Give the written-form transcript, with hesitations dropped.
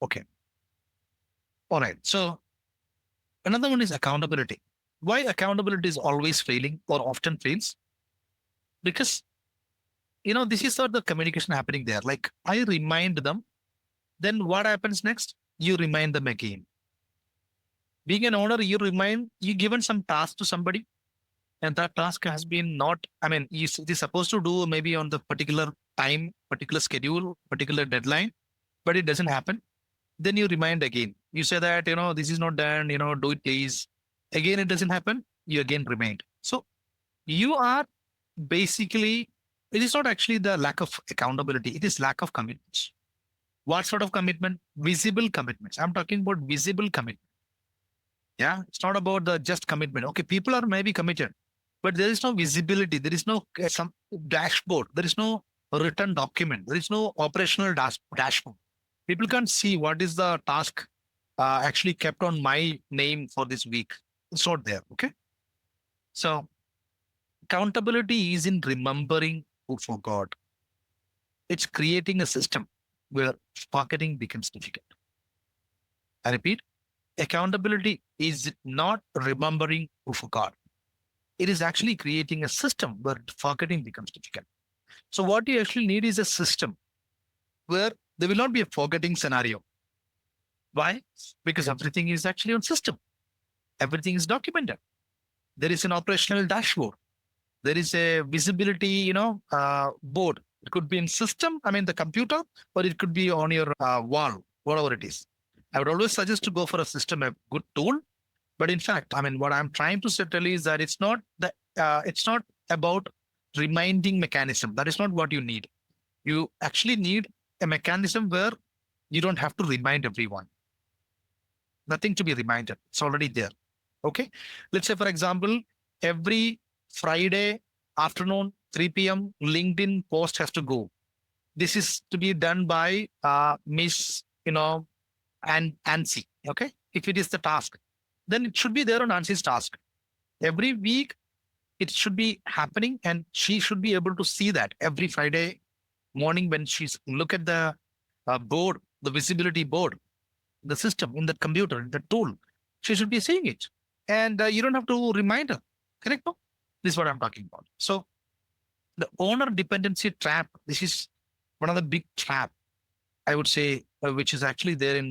Okay. All right. So another one is accountability. Why accountability is always failing or often fails? Because, this is not the communication happening there. Like I remind them, then what happens next? You remind them again. Being an owner, you given some task to somebody, and that task has been not, it is supposed to do maybe on the particular time, particular schedule, particular deadline, but it doesn't happen. Then you remind again. You say that, this is not done, do it please. Again, it doesn't happen. You again remind. So you are basically, it is not actually the lack of accountability. It is lack of commitments. What sort of commitment? Visible commitments. I'm talking about visible commitment. Yeah. It's not about the just commitment. Okay. People are maybe committed, but there is no visibility. There is no some dashboard. There is no written document. There is no operational dashboard. People can't see what is the task actually kept on my name for this week. It's not there. Okay. So accountability is in remembering who forgot. It's creating a system where forgetting becomes difficult. I repeat, accountability is not remembering who forgot. It is actually creating a system where forgetting becomes difficult. So what you actually need is a system where there will not be a forgetting scenario. Why? Because everything is actually on system. Everything is documented. There is an operational dashboard. There is a visibility, board. It could be in system, the computer, or it could be on your wall, whatever it is. I would always suggest to go for a system, a good tool. But in fact, what I'm trying to tell is that it's not about reminding mechanism. That is not what you need. You actually need a mechanism where you don't have to remind everyone. Nothing to be reminded. It's already there. Okay. Let's say, for example, every Friday afternoon, 3 p.m., LinkedIn post has to go. This is to be done by Miss, Nancy. Okay. If it is the task, then it should be there on Nancy's task. Every week, it should be happening, and she should be able to see that every Friday morning when she's look at the board, the visibility board, the system in the computer, the tool, she should be seeing it. And you don't have to remind her. Correct? No? This is what I'm talking about. So the owner dependency trap, this is one of the big trap, I would say, which is actually there in